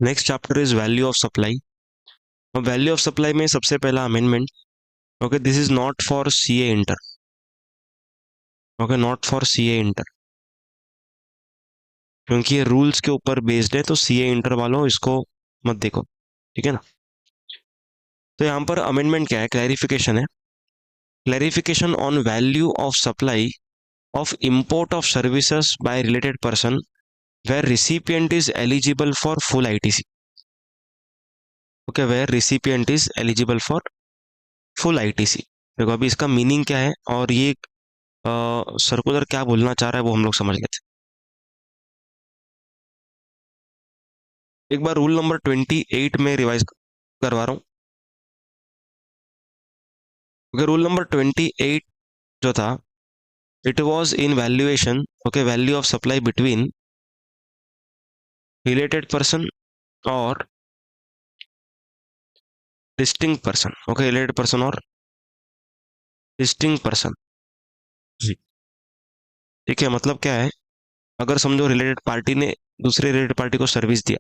Next chapter is value of supply. और value of supply में सबसे पहला amendment, okay, this is not for CA inter, okay, not for CA inter, क्योंकि ये rules के ऊपर बेस्ड है, तो सीए इंटर वालों इसको मत देखो, ठीक है ना। तो यहाँ पर अमेंडमेंट क्या है, क्लैरिफिकेशन है, clarification on value of supply of import of services by related person where recipient is eligible for full ITC. Okay, where recipient is eligible for full ITC. देखो अभी इसका मीनिंग क्या है और ये सर्कुलर क्या बोलना चाह रहा है वो हम लोग समझ लेते हैं। एक बार रूल नंबर 28 में रिवाइज करवा रहा हूँ। ओके, रूल नंबर 28 जो था, it was in valuation, okay, value of supply between related person और distinct person, okay, related person और डिस्टिंक्ट पर्सन। जी, ठीक है, मतलब क्या है, अगर समझो रिलेटेड पार्टी ने दूसरे रिलेटेड पार्टी को सर्विस दिया,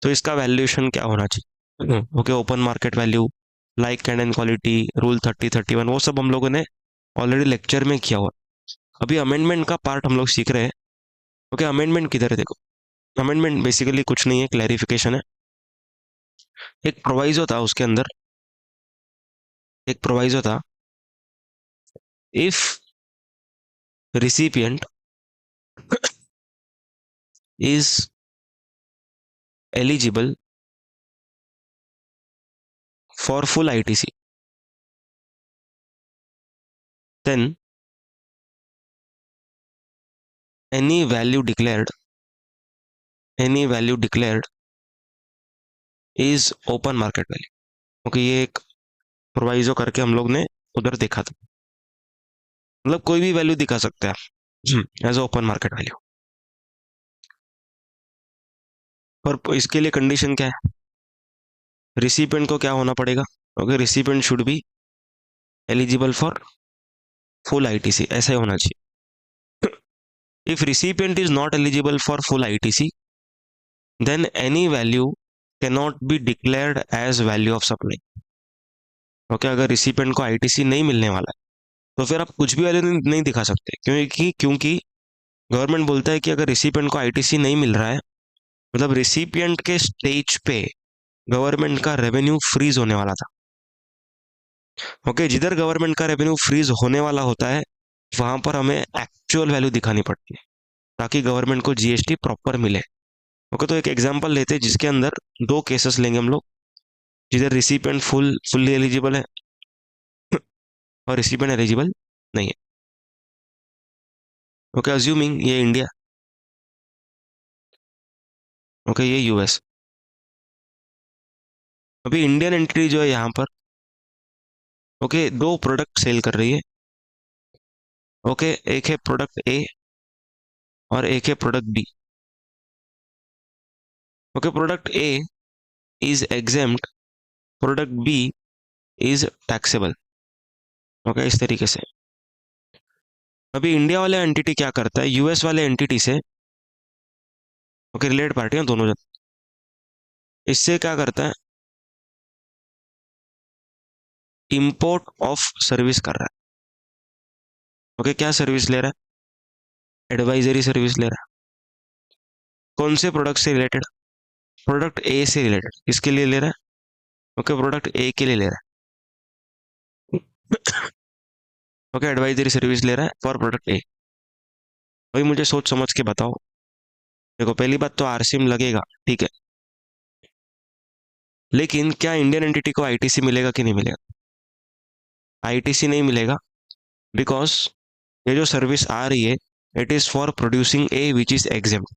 तो इसका वैल्यूएशन क्या होना चाहिए, okay, open market value, like and and quality, rule 3031, वो सब हम लोगों ने ऑलरेडी लेक्चर में किया हुआ। अभी अमेंडमेंट का पार्ट हम लोग सीख रहे हैं। ओके, अमेंडमेंट किधर है, देखो, अमेंडमेंट बेसिकली कुछ नहीं है, क्लैरिफिकेशन है। एक प्रोवाइजो था उसके अंदर, एक प्रोवाइजो था, if recipient is eligible for full ITC, then any value declared any value declared is open market value। Okay, ये एक प्रोवाइजो करके हम लोग ने उधर देखा था, मतलब कोई भी वैल्यू दिखा सकते हैं आप एज ओपन मार्केट वैल्यू। और इसके लिए कंडीशन क्या है, रिसिपिएंट को क्या होना पड़ेगा, okay, recipient should be eligible for full ITC, ऐसा ही होना चाहिए। If recipient is not eligible for full ITC, then any value can not be declared as value of supply. Okay, अगर रिसिपिएंट को आईटीसी नहीं मिलने वाला है, तो फिर आप कुछ भी वैल्यू नहीं दिखा सकते, क्योंकि गवर्नमेंट बोलता है कि अगर रिसिपिएंट को आईटीसी नहीं मिल रहा है, मतलब रिसिपिएंट के स्टेज पे गवर्नमेंट का रेवेन्यू फ्रीज होने वाला था। ओके, जिधर गवर्नमेंट का रेवेन्यू फ्रीज होने वाला होता है, वहां पर हमें एक्चुअल वैल्यू दिखानी पड़ती है, ताकि गवर्नमेंट को जीएसटी प्रॉपर मिले। ओके, तो एक एग्जांपल लेते हैं जिसके अंदर दो केसेस लेंगे हम लोग, जिधर रिसिपिएंट फुल्ली एलिजिबल है और रिसिपिएंट एलिजिबल नहीं है। ओके, अज्यूमिंग ये इंडिया, ओके, ये यूएस। अभी इंडियन एंटिटी जो है यहाँ पर, ओके, दो प्रोडक्ट सेल कर रही है। ओके, एक है प्रोडक्ट ए और एक है product B. Okay, product A is exempt, product B is taxable. Okay, इस तरीके से अभी इंडिया वाले एंटिटी क्या करता है, यूएस वाले एंटिटी से, ओके, रिलेटेड पार्टी हैं दोनों जन, इससे क्या करता है, इंपोर्ट ऑफ सर्विस कर रहा है। ओके, क्या सर्विस ले रहा है, एडवाइजरी सर्विस ले रहा है। कौन से प्रोडक्ट से रिलेटेड, प्रोडक्ट ए से रिलेटेड, किसके लिए ले रहा है, ओके, प्रोडक्ट ए के लिए ले रहा है। ओके, एडवाइजरी सर्विस ले रहा है फॉर प्रोडक्ट ए। भाई मुझे सोच समझ के बताओ, देखो पहली बात तो आरसीएम लगेगा, ठीक है, लेकिन क्या इंडियन एंटिटी को आईटीसी मिलेगा कि नहीं मिलेगा, आईटीसी नहीं मिलेगा, बिकॉज ये जो सर्विस आ रही है, it is for producing A which is exempt.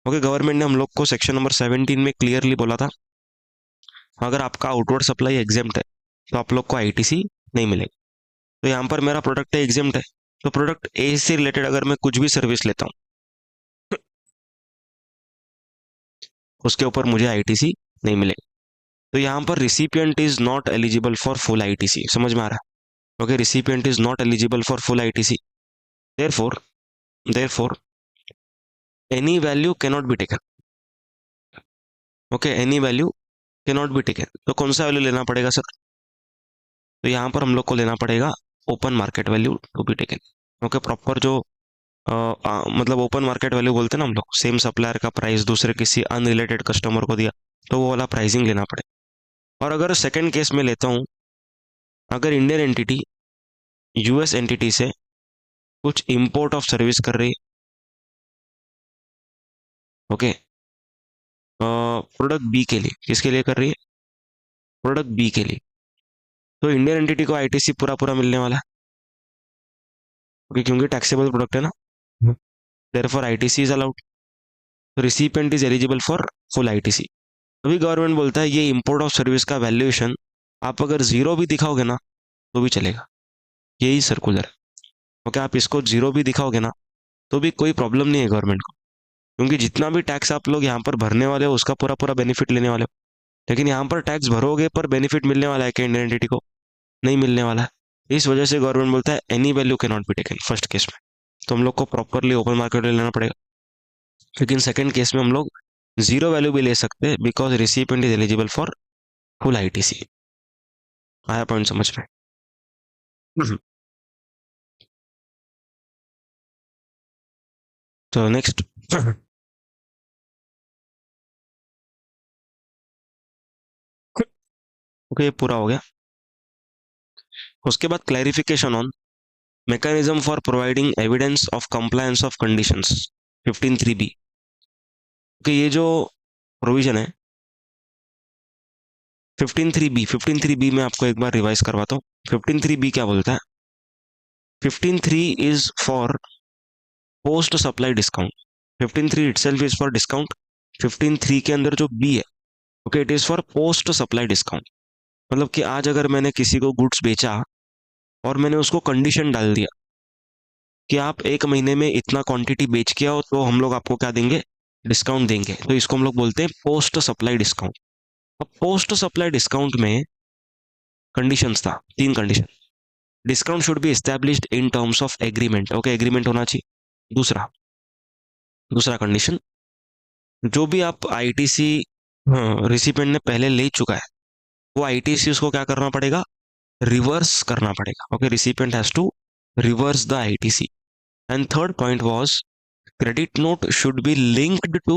Okay, government ने हम लोग को सेक्शन नंबर 17 में क्लियरली बोला था, अगर आपका आउटवर्ड सप्लाई एग्जेम्प्ट है तो आप लोग को आईटीसी नहीं मिलेगा। तो यहाँ पर मेरा प्रोडक्ट एग्जेम्प्ट है, तो प्रोडक्ट ए से रिलेटेड अगर मैं कुछ भी सर्विस लेता हूँ, उसके ऊपर मुझे आईटीसी नहीं मिलेगा। तो यहाँ पर recipient is not eligible for full ITC, समझ में आ रहा है, okay, recipient is not eligible for full ITC, therefore therefore any value can not B taken. Okay, any value can not be taken, तो कौन सा वैल्यू लेना पड़ेगा sir? तो यहाँ पर हम लोग को लेना पड़ेगा open market value to be taken. Okay, proper जो मतलब ओपन मार्केट वैल्यू बोलते हैं ना हम लोग, सेम सप्लायर का प्राइस दूसरे किसी अनरिलेटेड कस्टमर को दिया, तो वो वाला प्राइसिंग लेना पड़ेगा। और अगर सेकंड केस में लेता हूँ, अगर इंडियन एंटिटी यूएस एंटिटी से कुछ इंपोर्ट ऑफ सर्विस कर रही है, ओके, प्रोडक्ट बी के लिए, किसके लिए कर रही है? प्रोडक्ट बी के लिए, तो इंडियन एंटिटी को आईटीसी पूरा पूरा मिलने वाला है, ओके, क्योंकि टैक्सेबल प्रोडक्ट है ना, देयरफॉर आईटीसी इज अलाउड, तो recipient is eligible for full ITC. अभी गवर्नमेंट बोलता है ये इंपोर्ट ऑफ सर्विस का वैल्यूएशन आप अगर जीरो भी दिखाओगे ना तो भी चलेगा, यही सर्कुलर है। ओके, आप इसको जीरो भी दिखाओगे ना तो भी कोई प्रॉब्लम नहीं है गवर्नमेंट को, क्योंकि जितना भी टैक्स आप लोग यहाँ पर भरने वाले हो उसका पूरा पूरा बेनिफिट लेने वाले हो। लेकिन यहाँ पर टैक्स भरोगे पर बेनिफिट मिलने वाला है क्या इंडियन एंटिटी को? नहीं मिलने वाला है। इस वजह से गवर्नमेंट बोलता है any value can not be taken first case में, तो हम लोग को प्रॉपरली ओपन मार्केट में लेना पड़ेगा। लेकिन सेकंड केस में हम लोग जीरो वैल्यू भी ले सकते हैं, because recipient is eligible for full ITC. आया पॉइंट समझ में? तो नेक्स्ट, ओके, ये पूरा हो गया। उसके बाद clarification on mechanism for providing evidence of compliance of conditions 15(3)(b। Okay, ये जो प्रोविजन है 15(3)(b में आपको एक बार रिवाइज करवाता हूँ। 15(3)(b क्या बोलता है? 15(3) is for post supply discount. 15(3) itself is for discount. 15(3) के अंदर जो बी है, okay, it is for post supply discount. मतलब कि आज अगर मैंने किसी को गुड्स बेचा और मैंने उसको कंडीशन डाल दिया कि आप एक महीने में इतना क्वांटिटी बेच के आओ तो हम लोग आपको क्या देंगे? डिस्काउंट देंगे, तो इसको हम लोग बोलते हैं पोस्ट सप्लाई डिस्काउंट। अब पोस्ट सप्लाई डिस्काउंट में कंडीशंस था, तीन condition. Discount should be established in terms of agreement, okay, agreement होना चाहिए। दूसरा दूसरा कंडीशन, जो भी आप आईटीसी रिसिपेंट ने पहले ले चुका है वो आईटीसी उसको क्या करना पड़ेगा? रिवर्स करना पड़ेगा। Okay, recipient has to reverse the ITC. And third point was credit note should be linked to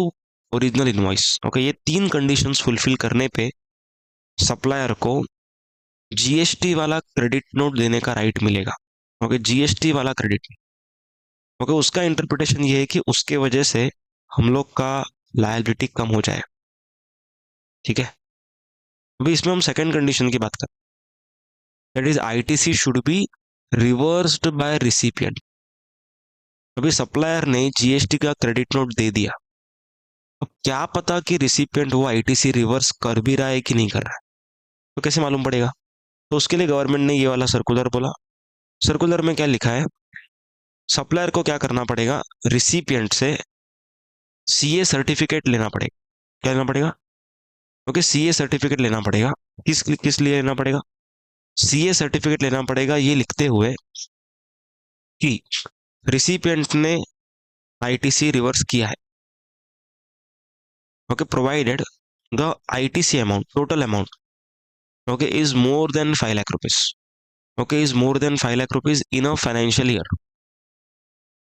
original invoice. Okay, ये तीन कंडीशंस फुलफिल करने पे सप्लायर को जीएसटी वाला क्रेडिट नोट देने का राइट मिलेगा। ओके, जीएसटी वाला क्रेडिट। ओके, उसका इंटरप्रिटेशन ये है कि उसके वजह से हम लोग का लायबिलिटी कम हो जाए। ठीक है, अभी इसमें हम सेकंड कंडीशन की बात करें, that is ITC should be reversed bye recipient. अभी सप्लायर ने जीएसटी का क्रेडिट नोट दे दिया, अब क्या पता कि रिसिपिएंट वो आईटीसी रिवर्स कर भी रहा है कि नहीं कर रहा है, तो कैसे मालूम पड़ेगा? तो उसके लिए गवर्नमेंट ने ये वाला सर्कुलर बोला। सर्कुलर में क्या लिखा है? सप्लायर को क्या करना पड़ेगा? रिसिपिएंट से सीए सर्टिफिकेट लेना पड़ेगा। क्या लेना पड़ेगा? ओके, सीए सर्टिफिकेट लेना पड़ेगा। किस किस लिए लेना पड़ेगा? सीए सर्टिफिकेट लेना पड़ेगा ये लिखते हुए कि रिसिपिएंट ने आईटीसी रिवर्स किया है। Okay, provided the ITC amount, total amount, okay, is more than 5 lakh rupees. Okay, is more than 5 lakh rupees in a financial year.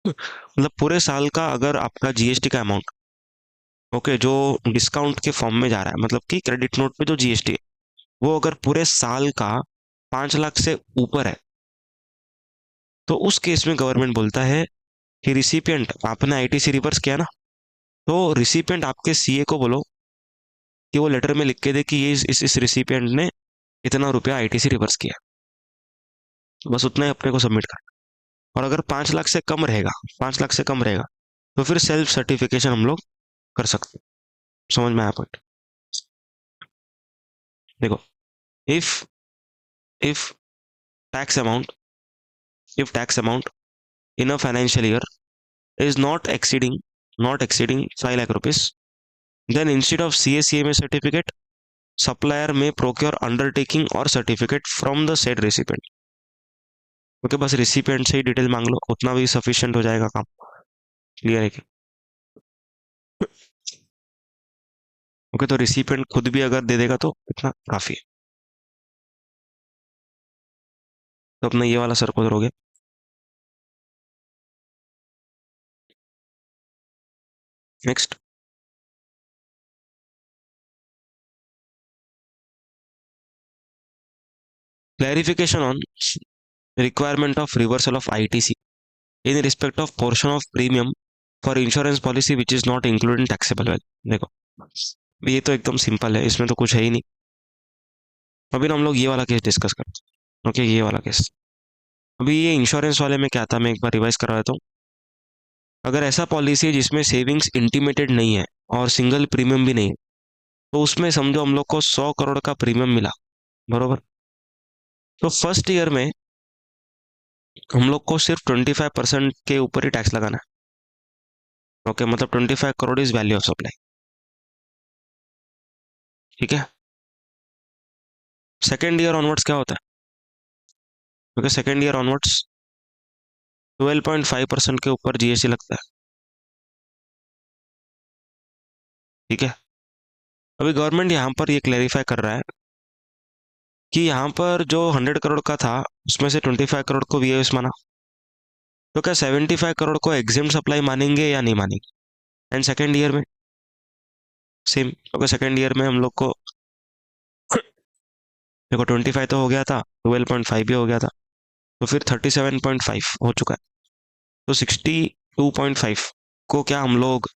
मतलब पूरे साल का अगर आपका जीएसटी का अमाउंट, ओके, जो डिस्काउंट के फॉर्म में जा रहा है, मतलब कि क्रेडिट नोट पे जो जीएसटी है वो अगर पूरे साल का 5 लाख से ऊपर है, तो उस केस में गवर्नमेंट बोलता है कि रिसिपिएंट, आपने आईटीसी रिवर्स किया ना, तो रिसिपिएंट आपके सीए को बोलो कि वो लेटर में लिख के दे कि ये इस रिसिपिएंट ने इतना रुपया आईटीसी रिवर्स किया। बस उतना ही अपने को सबमिट कर। और अगर 5 लाख से कम रहेगा, 5 लाख से कम रहेगा, तो फिर सेल्फ सर्टिफिकेशन हम लोग कर सकते हैं। समझ में आया पॉइंट? देखो, if if tax amount if tax amount in a financial year is not exceeding 5 lakh rupees, then instead of CACMA certificate, supplier may procure undertaking or certificate from the said recipient। Okay, बस recipient से ही detail मांग लो, उतना भी sufficient हो जाएगा काम। Clear है कि? ओके, तो रिसिपेंट खुद भी अगर दे देगा तो इतना काफी है। तो अपना ये वाला सर्कुलर हो गया। Next, clarification on requirement of reversal of ITC in respect of portion of premium for insurance policy which is not included in taxable value. देखो, ये तो एकदम सिंपल है, इसमें तो कुछ है ही नहीं। अभी ना हम लोग ये वाला केस डिस्कस करते हैं। ओके, ये वाला केस। अभी ये इंश्योरेंस वाले में क्या था, मैं एक बार रिवाइज करवा देता हूँ। अगर ऐसा पॉलिसी है जिसमें सेविंग्स इंटीमेटेड नहीं है और सिंगल प्रीमियम भी नहीं है, तो उसमें समझो हम लोग को 100 करोड़ का प्रीमियम मिला, बरोबर। तो फर्स्ट ईयर में हम लोग को सिर्फ 25% के ऊपर ही टैक्स लगाना है। ओके, मतलब 25 crore is value of supply. ठीक है। सेकेंड ईयर ऑनवर्ड्स क्या होता है? क्योंकि सेकेंड ईयर ऑनवर्ड्स 12.5% के ऊपर जीएसटी लगता है। ठीक है। अभी गवर्नमेंट यहाँ पर ये क्लेरिफाई कर रहा है कि यहाँ पर जो 100 करोड़ का था उसमें से 25 करोड़ को वीएएस माना, तो क्या 75 करोड़ को एग्जिम सप्लाई मानेंगे या नहीं मानेंगे? एंड सेकेंड ईयर में सेम, क्योंकि सेकेंड ईयर में हम लोग को देखो 25 तो हो गया था, 12.5 भी हो गया था, तो फिर 37.5 हो चुका है। तो 62.5 को क्या हम लोग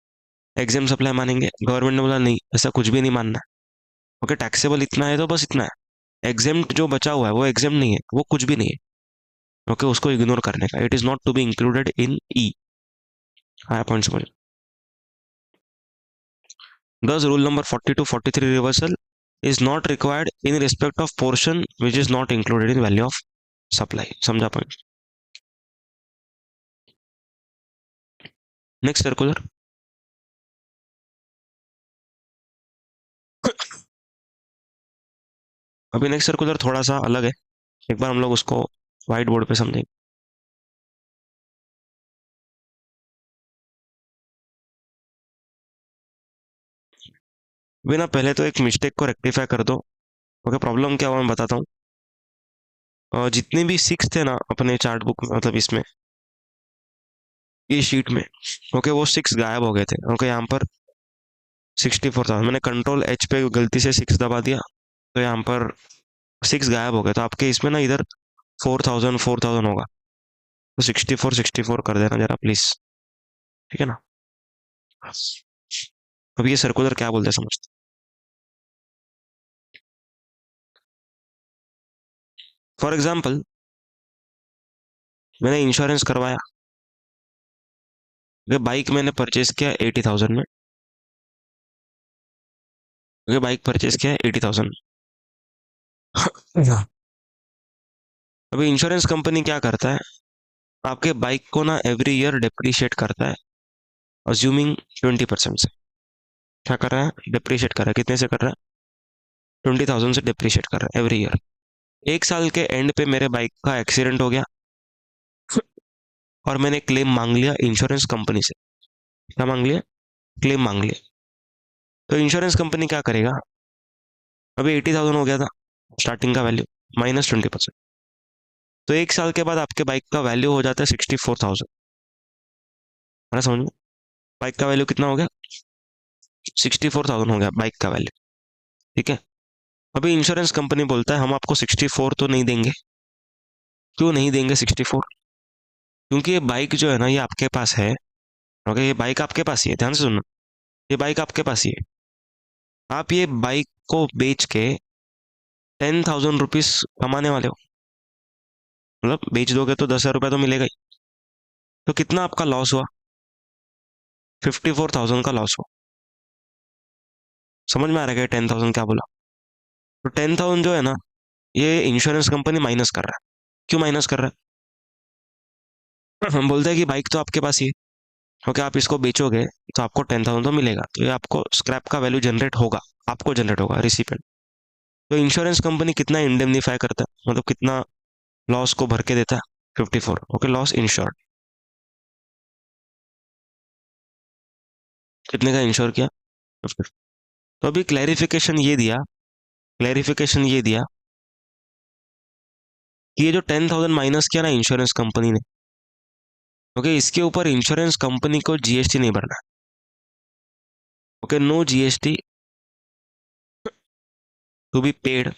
एग्जाम सप्लाई मानेंगे? गवर्नमेंट ने बोला नहीं, ऐसा कुछ भी नहीं मानना है। ओके, टैक्सेबल इतना है तो बस इतना है। एग्जाम जो बचा हुआ है वो एग्जाम नहीं है, वो कुछ भी नहीं है। ओके, उसको इग्नोर करने का, it is not to be included in E. आया पॉइंट समझ? दस rule number 42-43 reversal is not required in respect of portion which is not included in value of supply. समझा पॉइंट? Next circular. अभी next circular थोड़ा सा अलग है, एक बार हम लोग उसको व्हाइट बोर्ड पे समझेंगे। अभी ना पहले तो एक मिस्टेक को रेक्टिफाई कर दो। ओके, प्रॉब्लम क्या हुआ मैं बताता हूँ। जितने भी सिक्स थे ना अपने चार्ट बुक में, मतलब इसमें ये शीट में, ओके, वो सिक्स गायब हो गए थे। ओके, यहाँ पर 64,000, मैंने कंट्रोल एच पे गलती से सिक्स दबा दिया, तो यहाँ पर सिक्स गायब हो गए। तो आपके इसमें ना इधर 4,000 होगा, तो 64 कर देना जरा प्लीज। ठीक है ना? अब ये सर्कुलर क्या बोलते हैं समझते? फॉर एग्जाम्पल, मैंने इंश्योरेंस करवाया, ये बाइक मैंने परचेज किया 80,000 में। ये बाइक परचेज किया 80,000। अभी इंश्योरेंस कंपनी क्या करता है, आपके बाइक को ना एवरी ईयर डिप्रिशिएट करता है, अज्यूमिंग 20% से। क्या कर रहा है? डिप्रिशिएट कर रहा है। कितने से कर रहा है? 20,000 से डिप्रिशिएट कर रहा है एवरी ईयर। एक साल के एंड पे मेरे बाइक का एक्सीडेंट हो गया और मैंने क्लेम मांग लिया इंश्योरेंस कंपनी से। क्या मांग लिया? क्लेम मांग लिया। तो इंश्योरेंस कंपनी क्या करेगा, अभी 80,000 हो गया था स्टार्टिंग का वैल्यू, -20%। तो एक साल के बाद आपके बाइक का वैल्यू हो जाता है 64,000। है समझ में? बाइक का वैल्यू कितना हो गया? 64,000 हो गया बाइक का वैल्यू। ठीक है। अभी इंश्योरेंस कंपनी बोलता है हम आपको 64 तो नहीं देंगे। क्यों नहीं देंगे 64? क्योंकि ये बाइक जो है ना ये आपके पास है। ओके, ये बाइक आपके पास ही है, ध्यान से सुनो। ये बाइक आपके पास ही है। आप ये बाइक को बेच के 10,000 रुपीज कमाने वाले हो। मतलब बेच दोगे तो 10,000 रुपया तो मिलेगा ही। तो कितना आपका लॉस हुआ? 54,000 का लॉस हुआ। समझ में आ रहा है? 10,000 क्या बोला? तो 10,000 जो है ना, ये इंश्योरेंस कंपनी माइनस कर रहा है। क्यों माइनस कर रहा है? हम बोलते हैं कि बाइक तो आपके पास ही है, क्योंकि आप इसको बेचोगे तो आपको 10,000 तो मिलेगा, तो ये आपको स्क्रैप का वैल्यू जनरेट होगा, आपको जनरेट होगा रिसिपेंट। तो इंश्योरेंस कंपनी कितना इंडेमनीफाई करता है, मतलब कितना लॉस को भर के देता है? 54। Okay, loss insured. कितने का इंश्योर किया? 50। तो अभी क्लैरिफिकेशन ये दिया कि ये जो 10,000 माइनस किया ना इंश्योरेंस कंपनी ने, ओके, इसके ऊपर इंश्योरेंस कंपनी को जीएसटी नहीं भरना। Okay, no GST to be paid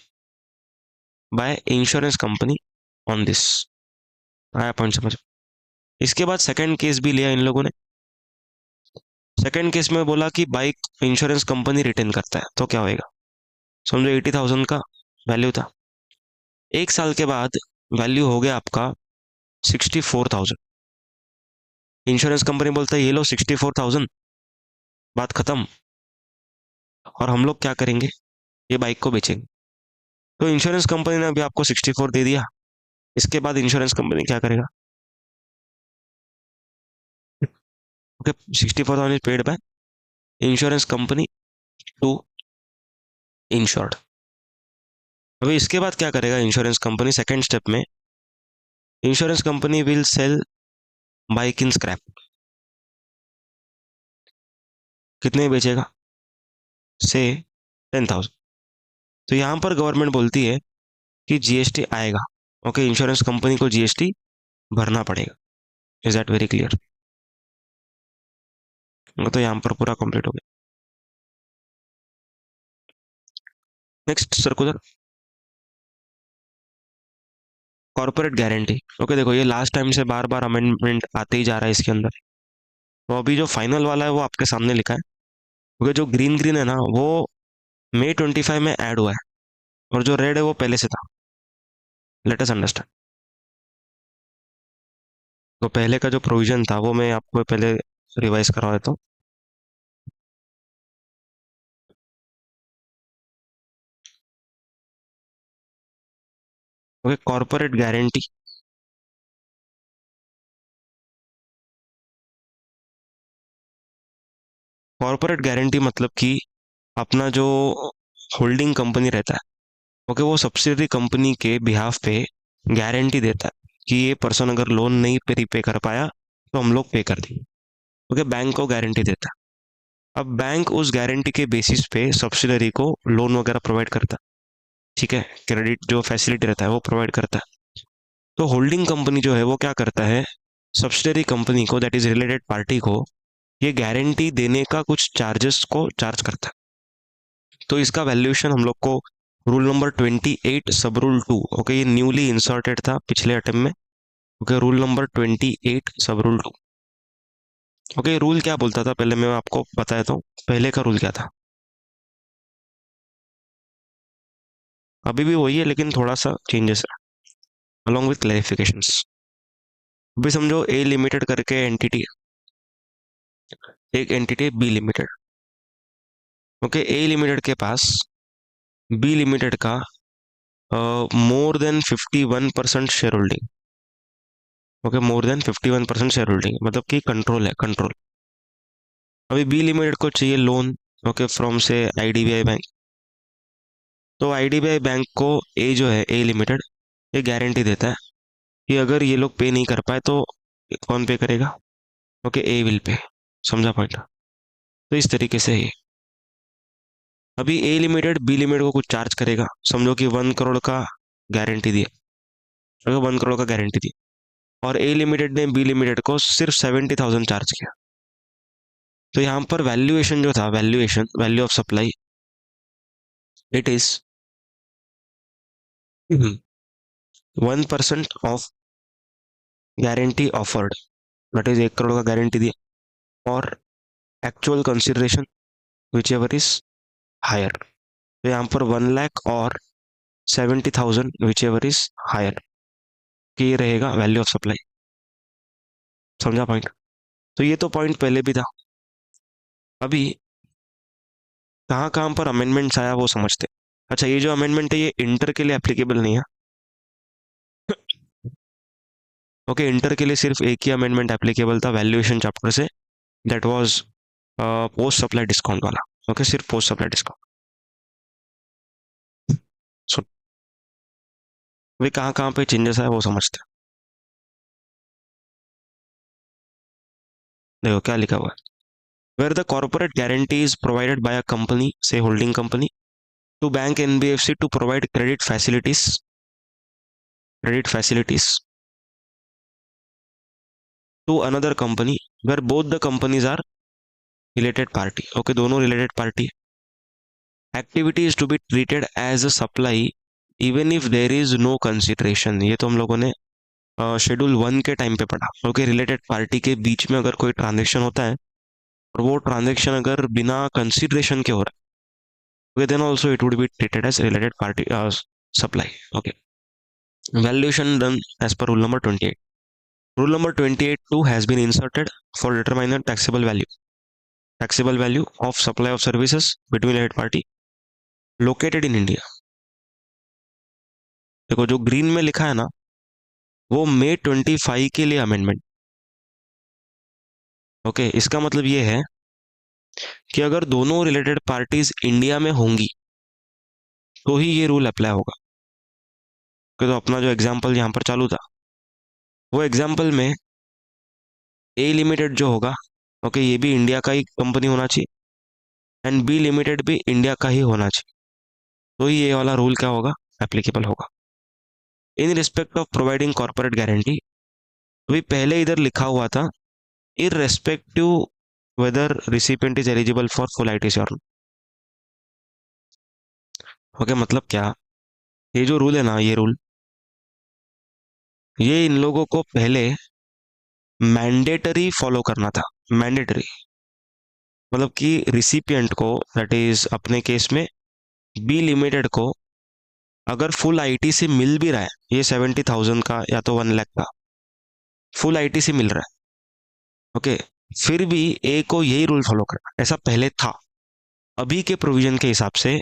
by insurance company on this. आया पॉइंट समझ? इसके बाद सेकंड केस भी लिया इन लोगों ने। सेकंड केस में बोला कि बाइक इंश्योरेंस कंपनी रिटेन करता है तो क्या होएगा। समझो 80,000 का वैल्यू था, 1 साल के बाद वैल्यू हो गया आपका 64,000। इंश्योरेंस कंपनी बोलता है ये लो 64,000, बात खत्म। और हम लोग क्या करेंगे, ये बाइक को बेचेंगे। तो इंश्योरेंस कंपनी ने अभी आपको 64 दे दिया, इसके बाद इंश्योरेंस कंपनी क्या करेगा? Okay, 64,000 is paid by insurance company to insured. अभी इसके बाद क्या करेगा इंश्योरेंस कंपनी? सेकेंड स्टेप में insurance company will sell bike in scrap. कितने बेचेगा? से 10,000। तो यहाँ पर गवर्नमेंट बोलती है कि जीएसटी आएगा। ओके, इंश्योरेंस कंपनी को जीएसटी भरना पड़ेगा। Is that very clear? तो यहाँ पर पूरा कंप्लीट हो गया। Next circular, corporate guarantee. Okay, देखो ये लास्ट टाइम से बार बार अमेंडमेंट आते ही जा रहा है इसके अंदर। तो अभी जो फाइनल वाला है वो आपके सामने लिखा है। क्योंकि जो ग्रीन ग्रीन है ना वो मई 25 में ऐड हुआ है, और जो रेड है वो पहले से था। Let us understand. तो पहले का जो प्रोविजन था वो मैं आपको पहले रिवाइज करवा देता हूँ। Okay, corporate guarantee. Corporate guarantee मतलब कि अपना जो होल्डिंग कंपनी रहता है, ओके, वो सब्सिडरी कंपनी के बिहाफ पे गारंटी देता है कि ये पर्सन अगर लोन नहीं पे रिपे कर पाया तो हम लोग पे कर देंगे। ओके, बैंक को गारंटी देता है। अब बैंक उस गारंटी के बेसिस पे सब्सिडरी को लोन वगैरह प्रोवाइड करता है। ठीक है, क्रेडिट जो फैसिलिटी रहता है वो प्रोवाइड करता है। तो होल्डिंग कंपनी जो है वो क्या करता है, सब्सिडरी कंपनी को, दैट इज रिलेटेड पार्टी को, ये गारंटी देने का कुछ चार्जेस को चार्ज करता है। तो इसका वैल्यूएशन हम लोग को रूल नंबर 28 सब रूल 2, ओके, ये न्यूली इंसर्टेड था पिछले अटेम्प्ट में। ओके, रूल नंबर 28 सब रूल 2। ओके, रूल क्या बोलता था पहले मैं आपको बताया, तो पहले का रूल क्या था? अभी भी वही है लेकिन थोड़ा सा चेंजेस है अलॉन्ग विथ क्लैरिफिकेशंस। अभी समझो ए लिमिटेड करके एंटिटी, एक एंटिटी बी लिमिटेड। ओके, ए लिमिटेड के पास बी लिमिटेड का more than 51% share holding. Okay, more than 51% share holding मतलब कि कंट्रोल है, कंट्रोल। अभी बी लिमिटेड को चाहिए लोन, ओके, फ्रॉम से आईडीबीआई बैंक। तो आईडीबीआई बैंक को ए जो है ए लिमिटेड, ये गारंटी देता है कि अगर ये लोग पे नहीं कर पाए तो कौन पे करेगा? Okay, A will pay. समझा पॉइंट? तो इस तरीके से ये अभी ए लिमिटेड बी लिमिटेड को कुछ चार्ज करेगा, समझो कि 1 करोड़ का गारंटी दिया, अगर 1 करोड़ का गारंटी दी, और ए लिमिटेड ने बी लिमिटेड को सिर्फ 70,000 चार्ज किया। तो यहाँ पर वैल्यूएशन जो था, valuation value of supply, it is 1% of guarantee offered, that is 1 crore का गारंटी दिया, और actual consideration whichever is higher. तो यहाँ पर 1 लाख और 70,000 विच एवर इज हायर, कि ये रहेगा वैल्यू ऑफ सप्लाई। समझा पॉइंट? तो ये तो पॉइंट पहले भी था। अभी कहाँ कहाँ पर अमेंडमेंट्स आया वो समझते। अच्छा, ये जो अमेंडमेंट है ये इंटर के लिए एप्लीकेबल नहीं है। ओके, इंटर के लिए सिर्फ एक ही अमेंडमेंट एप्लीकेबल था वैल्यूएशन चैप्टर से, that was post supply discount वाला। ओके, सिर्फ पोस्ट सप्लाई डिस्काउंट। सो वे कहाँ कहाँ पे चेंजेस आया वो समझते हैं। देखो क्या लिखा हुआ है, where the corporate guarantee is provided by a company से holding company to bank NBFC to provide credit facilities to another company where both the companies are related party. Okay, दोनों related party. Activity is to be treated as a supply even if there is no consideration. ये तो हम लोगों ने schedule 1 के time पे पढ़ा। Okay, related party के बीच में अगर कोई ट्रांजेक्शन होता है और वो ट्रांजेक्शन अगर बिना कंसिडरेशन के हो रहा है, then also it would be treated as related party supply. Okay, valuation done as per rule number 28। Rule number 28(2) has been inserted for determining taxable value of supply of services between related party located in India। देखो जो green में लिखा है ना, वो May 25 के लिए amendment. Okay, इसका मतलब ये है कि अगर दोनों रिलेटेड पार्टीज इंडिया में होंगी तो ही ये रूल अप्लाई होगा। तो अपना जो एग्जाम्पल यहाँ पर चालू था, वो एग्जाम्पल में ए लिमिटेड जो होगा, ओके, ये भी इंडिया का ही कंपनी होना चाहिए एंड बी लिमिटेड भी इंडिया का ही होना चाहिए, तो ही ये वाला रूल क्या होगा, एप्लीकेबल होगा। In respect of providing corporate guarantee, अभी पहले इधर लिखा हुआ था irrespective whether recipient is eligible for full ITC और। ओके, मतलब क्या, ये जो रूल है ना, ये रूल, ये इन लोगों को पहले मैंडेटरी फॉलो करना था। मैंडेटरी मतलब कि रिसिपिएंट को, दैट इज अपने केस में बी लिमिटेड को, अगर फुल आईटीसी मिल भी रहा है, ये 70,000 का या तो 1 लाख का फुल आईटीसी मिल रहा है, ओके, फिर भी ए को यही रूल फॉलो करना, ऐसा पहले था। अभी के प्रोविजन के हिसाब से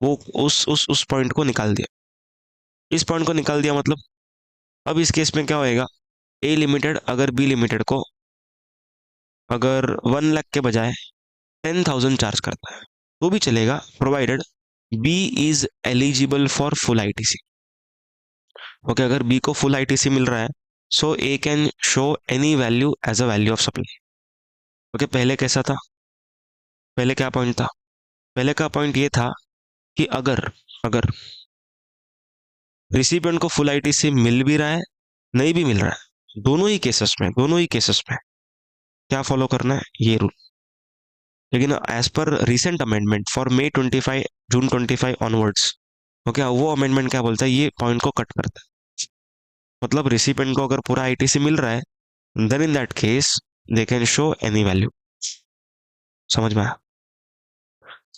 वो उस पॉइंट को निकाल दिया। इस पॉइंट को निकाल दिया मतलब अब इस केस में क्या होएगा, ए लिमिटेड अगर बी लिमिटेड को अगर 1 लाख के बजाय 10,000 चार्ज करता है तो भी चलेगा, provided B is eligible for full ITC. Okay, अगर बी को फुल आईटीसी मिल रहा है, so A can show any value as a value of supply. Okay, पहले कैसा था, पहले क्या पॉइंट था, पहले का पॉइंट ये था कि अगर अगर रिसिपिएंट को फुल आईटीसी मिल भी रहा है, नहीं भी मिल रहा है, दोनों ही केसेस में क्या फॉलो करना है, ये रूल। लेकिन as per recent amendment for May 25 June 25 onwards, okay, वो अमेंडमेंट क्या बोलता है, ये पॉइंट को कट करता है। मतलब रिसिपिएंट को अगर पूरा आईटीसी मिल रहा है, then in that case they can show any value. समझ में आया?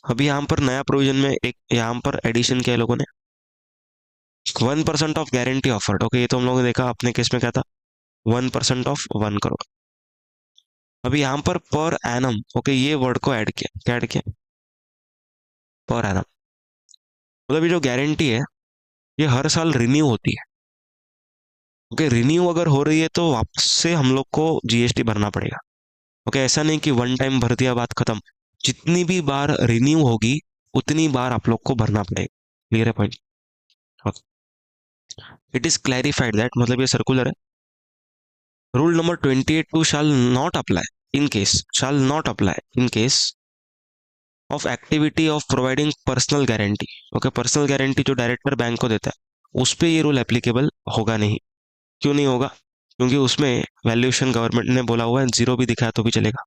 अभी यहाँ पर नया प्रोविजन में एक यहाँ पर एडिशन किया लोगों ने, 1% ऑफ गारंटी ऑफर्ड। ओके, ये तो हम लोगों ने देखा, अपने केस में क्या था, 1% ऑफ 1 करोड़। अभी यहाँ पर एनम, ओके, ये वर्ड को ऐड किया, क्या ऐड किया, पर एनम। मतलब ये जो गारंटी है, ये हर साल रिन्यू होती है। ओके, रिन्यू अगर हो रही है तो वापस से हम लोग को जीएसटी भरना पड़ेगा। ओके, ऐसा नहीं कि वन टाइम भर दिया बात खत्म, जितनी भी बार रिन्यू होगी उतनी बार आप लोग को भरना पड़ेगा। क्लियर है point? It is clarified that, मतलब ये सर्कुलर है, rule number 28(2) shall not apply in case of activity of providing personal guarantee. Okay, personal guarantee जो डायरेक्टर बैंक को देता है, उस पर ये रूल एप्लीकेबल होगा नहीं। क्यों नहीं होगा? क्योंकि उसमें वैल्यूएशन गवर्नमेंट ने बोला हुआ है, जीरो भी दिखाया तो भी चलेगा।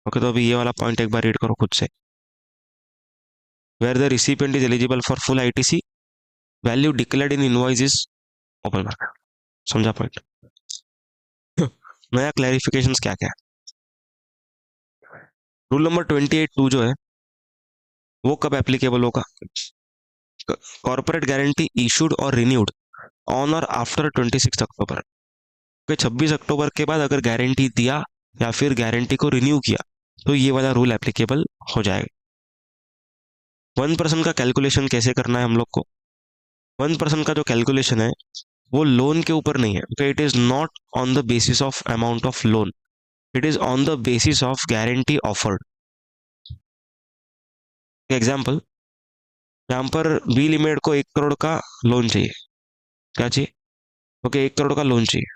ओके, तो अभी ये वाला पॉइंट एक बार रीड करो खुद से। Where the recipient is eligible for full ITC, value declared in invoice is open market. समझा पॉइंट? नया क्लैरिफिकेशंस क्या क्या है? रूल नंबर 28(2) जो है वो कब एप्लीकेबल होगा? कॉर्पोरेट गारंटी इशूड और रिन्यूड ऑन और आफ्टर 26 अक्टूबर। 26 अक्टूबर के बाद अगर गारंटी दिया या फिर गारंटी को रिन्यू किया तो ये वाला रूल एप्लीकेबल हो जाएगा। 1% का कैलकुलेशन कैसे करना है हम लोग को? 1% का जो कैलकुलेशन है वो लोन के ऊपर नहीं है। Okay, it is not on the basis of amount of loan, it is on the basis of guarantee offered. Example, यहाँ पर बी लिमिटेड को 1 करोड़ का लोन चाहिए, क्या चाहिए? ओके, 1 करोड़ का लोन चाहिए,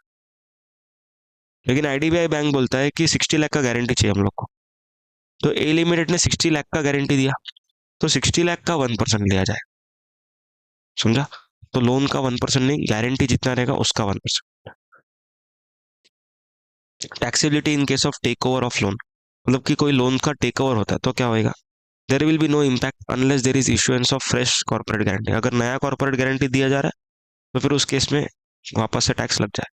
लेकिन आईडीबीआई बैंक बोलता है कि 60 लाख का गारंटी चाहिए हम लोग को। तो ए लिमिटेड ने 60 लाख का गारंटी दिया, तो 60 लाख का 1% लिया जाए, समझा? तो लोन का 1% नहीं, गारंटी जितना रहेगा उसका 1%। Taxability in case of take over of loan, मतलब कि कोई लोन का टेक ओवर होता है तो क्या होएगा, there will be no impact unless there is issuance of fresh corporate guarantee. अगर नया कॉर्पोरेट गारंटी दिया जा रहा है तो फिर उस केस में वापस से टैक्स लग जाए।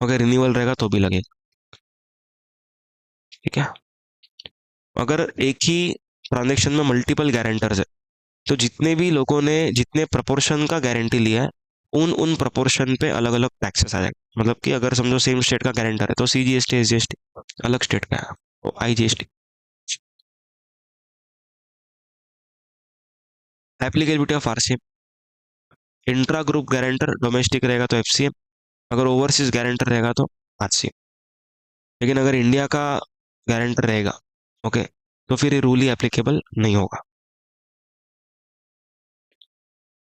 अगर रिन्यूअल रहेगा तो भी लगेगा, ठीक है? अगर एक ही ट्रांजेक्शन में मल्टीपल गारंटर्स है, तो जितने भी लोगों ने जितने प्रपोर्शन का गारंटी लिया है, उन उन प्रपोर्शन पे अलग अलग टैक्सेस आ जाएंगे। मतलब कि अगर समझो सेम स्टेट का गारंटर है तो CGST SGST अलग स्टेट का है, तो IGST। Applicability of RCM, intra group guarantor domestic रहेगा तो FCM, अगर ओवरसीज गारंटर रहेगा तो HCM। लेकिन अगर इंडिया का गारंटर रहेगा, ओके, तो फिर ये रूल ही एप्लीकेबल नहीं होगा।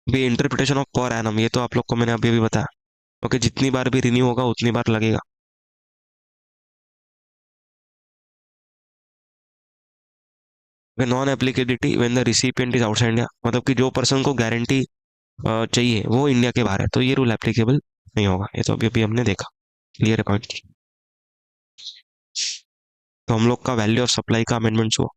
भी इंटरप्रिटेशन ऑफ पर एनम, ये तो आप लोग को मैंने अभी अभी बताया, ओके, जितनी बार भी रिन्यू होगा उतनी बार लगेगा। Non applicability when the recipient is outside India, मतलब कि जो पर्सन को गारंटी चाहिए वो इंडिया के बाहर है, तो ये रूल एप्लीकेबल नहीं होगा। ये तो अभी अभी हमने देखा, क्लियर है पॉइंट? तो हम लोग का वैल्यू ऑफ सप्लाई का अमेंडमेंट हुआ।